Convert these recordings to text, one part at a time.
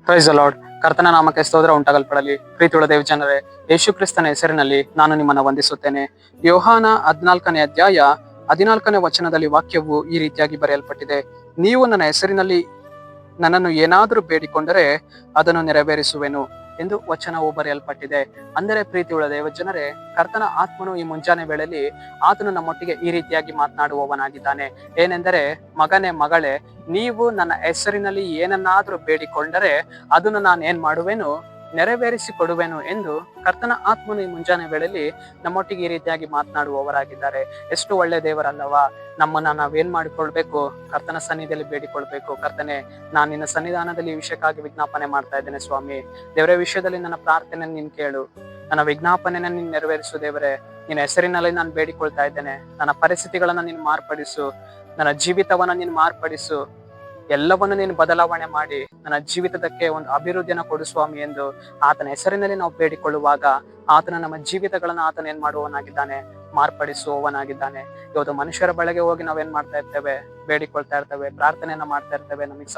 Praise the lord. ಕರ್ತನ ನಾಮಕ್ಕೆ ಸ್ತೋತ್ರ ಉಂಟಾಗಲ್ಪಡಲಿ. ಪ್ರೀತಿಯುಳ್ಳ ದೇವ ಜನರೇ, ಯೇಸು ಕ್ರಿಸ್ತನ ಹೆಸರಿನಲ್ಲಿ ನಾನು ನಿಮ್ಮನ್ನು ವಂದಿಸುತ್ತೇನೆ. ಯೋಹಾನ 14ನೇ ಅಧ್ಯಾಯ 14ನೇ ವಚನದಲ್ಲಿ ವಾಕ್ಯವು ಈ ರೀತಿಯಾಗಿ ಬರೆಯಲ್ಪಟ್ಟಿದೆ. ನೀವು ನನ್ನ ಹೆಸರಿನಲ್ಲಿ ನನ್ನನ್ನು ಏನಾದರೂ ಬೇಡಿಕೊಂಡರೆ ಅದನ್ನು ನೆರವೇರಿಸುವೆನು ಎಂದು ವಚನವು ಬರೆಯಲ್ಪಟ್ಟಿದೆ. ಅಂದರೆ ಪ್ರೀತಿಯುಳ್ಳ ದೇವ ಜನರೇ, ಕರ್ತನ ಆತ್ಮನು ಈ ಮುಂಜಾನೆ ವೇಳೆಯಲ್ಲಿ ಆತನು ನಮ್ಮೊಟ್ಟಿಗೆ ಈ ರೀತಿಯಾಗಿ ಮಾತನಾಡುವವನಾಗಿದ್ದಾನೆ. ಏನೆಂದರೆ, ಮಗನೇ ಮಗಳೇ, ನೀವು ನನ್ನ ಹೆಸರಿನಲ್ಲಿ ಏನನ್ನಾದ್ರೂ ಬೇಡಿಕೊಂಡರೆ ಅದನ್ನು ನಾನು ಏನ್ ಮಾಡುವೆನು, ನೆರವೇರಿಸಿ ಕೊಡುವೆನು ಎಂದು ಕರ್ತನ ಆತ್ಮನು ಈ ಮುಂಜಾನೆ ವೇಳೆಯಲ್ಲಿ ನಮ್ಮೊಟ್ಟಿಗೆ ಈ ರೀತಿಯಾಗಿ ಮಾತನಾಡುವವರಾಗಿದ್ದಾರೆ. ಎಷ್ಟು ಒಳ್ಳೆ ದೇವರಲ್ಲವಾ? ನಮ್ಮನ್ನ ನಾವೇನ್ ಮಾಡಿಕೊಳ್ಬೇಕು? ಕರ್ತನ ಸನ್ನಿಧಿಯಲ್ಲಿ ಬೇಡಿಕೊಳ್ಬೇಕು. ಕರ್ತನೆ, ನಾನು ನಿನ್ನ ಸನ್ನಿಧಾನದಲ್ಲಿ ಈ ವಿಷಯಕ್ಕಾಗಿ ವಿಜ್ಞಾಪನೆ ಮಾಡ್ತಾ ಇದ್ದೇನೆ ಸ್ವಾಮಿ. ದೇವರ ವಿಷಯದಲ್ಲಿ ನನ್ನ ಪ್ರಾರ್ಥನೆ ನೀನ್ ಕೇಳು, ನನ್ನ ವಿಜ್ಞಾಪನೆಯನ್ನು ನೀನ್ ನೆರವೇರಿಸು ದೇವರೇ. ನಿನ್ನ ಹೆಸರಿನಲ್ಲಿ ನಾನು ಬೇಡಿಕೊಳ್ತಾ ಇದ್ದೇನೆ. ನನ್ನ ಪರಿಸ್ಥಿತಿಗಳನ್ನ ನೀನು ಮಾರ್ಪಡಿಸು, ನನ್ನ ಜೀವಿತವನ್ನ ನೀನು ಮಾರ್ಪಡಿಸು, ಎಲ್ಲವನ್ನು ನೀನು ಬದಲಾವಣೆ ಮಾಡಿ ನನ್ನ ಜೀವಿತದಕ್ಕೆ ಒಂದು ಅಭಿವೃದ್ಧಿಯನ್ನು ಕೊಡು ಸ್ವಾಮಿ ಎಂದು ಆತನ ಹೆಸರಿನಲ್ಲಿ ನಾವು ಬೇಡಿಕೊಳ್ಳುವಾಗ ಆತನ ನಮ್ಮ ಜೀವಿತಗಳನ್ನ ಆತನ ಏನ್ ಮಾಡುವವನಾಗಿದ್ದಾನೆ, ಮಾರ್ಪಡಿಸುವವನಾಗಿದ್ದಾನೆ. ಇವತ್ತು ಮನುಷ್ಯರ ಬಳಿಗೆ ಹೋಗಿ ನಾವೇನ್ ಮಾಡ್ತಾ ಇರ್ತೇವೆ, ಬೇಡಿಕೊಳ್ತಾ ಇರ್ತೇವೆ, ಪ್ರಾರ್ಥನೆಯನ್ನ ಮಾಡ್ತಾ ಇರ್ತೇವೆ, ನಮಗೆ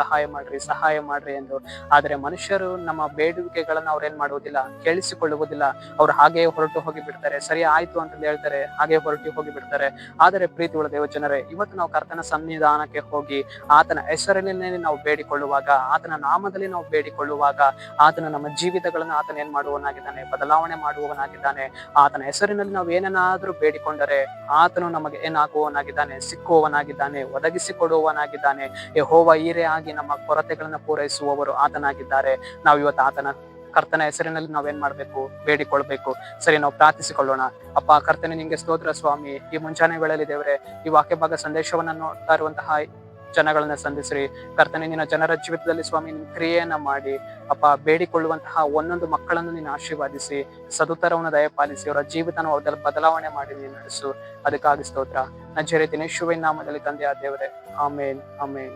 ಸಹಾಯ ಮಾಡ್ರಿ ಎಂದು. ಆದ್ರೆ ಮನುಷ್ಯರು ನಮ್ಮ ಬೇಡಿಕೆಗಳನ್ನ ಅವ್ರೇನ್ ಮಾಡುವುದಿಲ್ಲ, ಕೇಳಿಸಿಕೊಳ್ಳುವುದಿಲ್ಲ. ಅವ್ರು ಹಾಗೆ ಹೊರಟು ಹೋಗಿ ಬಿಡ್ತಾರೆ. ಸರಿ ಆಯ್ತು ಅಂತ ಹೇಳ್ತಾರೆ, ಹಾಗೆ ಹೊರಟು ಹೋಗಿ ಬಿಡ್ತಾರೆ. ಆದರೆ ಪ್ರೀತಿಯುಳ್ಳ ದೇವ ಜನರೇ, ಇವತ್ತು ನಾವು ಕರ್ತನ ಸನ್ನಿಧಾನಕ್ಕೆ ಹೋಗಿ ಆತನ ಹೆಸರಿನಲ್ಲಿ ನಾವು ಬೇಡಿಕೊಳ್ಳುವಾಗ, ಆತನ ನಾಮದಲ್ಲಿ ನಾವು ಬೇಡಿಕೊಳ್ಳುವಾಗ ಆತನ ನಮ್ಮ ಜೀವಿತಗಳನ್ನ ಆತನ ಏನ್ ಮಾಡುವವನಾಗಿದ್ದಾನೆ, ಬದಲಾವಣೆ ಮಾಡುವವನಾಗಿದ್ದಾನೆ. ಆತನ ಹೆಸರಿನಲ್ಲಿ ನಾವು ಏನನ್ನಾದ್ರೂ ಬೇಡಿಕೊಂಡರೆ ಆತನು ನಮಗೆ ಏನಾಗುವವನಾಗಿದ್ದಾನೆ, ಸಿಕ್ಕುವವನಾಗಿದ್ದಾನೆ, ಒದಗಿಸಿಕೊಡುವವನಾಗಿದ್ದಾನೆ. ಯೆಹೋವ ಈರೇ ಆಗಿ ನಮ್ಮ ಕೊರತೆಗಳನ್ನ ಪೂರೈಸುವವರು ಆತನಾಗಿದ್ದಾರೆ. ನಾವು ಇವತ್ತು ಆತನ ಕರ್ತನ ಹೆಸರಿನಲ್ಲಿ ನಾವೇನ್ ಮಾಡ್ಬೇಕು, ಬೇಡಿಕೊಳ್ಬೇಕು. ಸರಿ, ನಾವು ಪ್ರಾರ್ಥಿಸಿಕೊಳ್ಳೋಣ. ಅಪ್ಪ ಕರ್ತನೆ, ನಿಂಗೆ ಸ್ತೋತ್ರ ಸ್ವಾಮಿ. ಈ ಮುಂಜಾನೆ ವೇಳೆಯಲ್ಲಿ ದೇವರೇ, ಈ ವಾಕ್ಯ ಭಾಗ ಸಂದೇಶವನ್ನ ನೋಡ್ತಾ ಇರುವಂತಹ ಜನಗಳನ್ನ ಸಂಧಿಸ್ರಿ ಕರ್ತನೆ. ನಿನ್ನ ಜನರ ಜೀವಿತದಲ್ಲಿ ಸ್ವಾಮಿ ನಿನ್ನ ಕ್ರಿಯೆಯನ್ನ ಮಾಡಿ ಅಪ್ಪ, ಬೇಡಿಕೊಳ್ಳುವಂತಹ ಒಂದೊಂದು ಮಕ್ಕಳನ್ನು ನೀನು ಆಶೀರ್ವಾದಿಸಿ, ಸದುತ್ತರವನ್ನು ದಯಪಾಲಿಸಿ, ಅವರ ಜೀವಿತನ ಬದಲಾವಣೆ ಮಾಡಿ ನೀನು ನಡೆಸು. ಅದಕ್ಕಾಗಿ ಸ್ತೋತ್ರ. ನಜರೇತಿನ ಯೇಸುವಿನ ನಾಮದಲ್ಲಿ ತಂದೆಯಾದ ದೇವರೇ, ಆಮೇನ್, ಆಮೇನ್.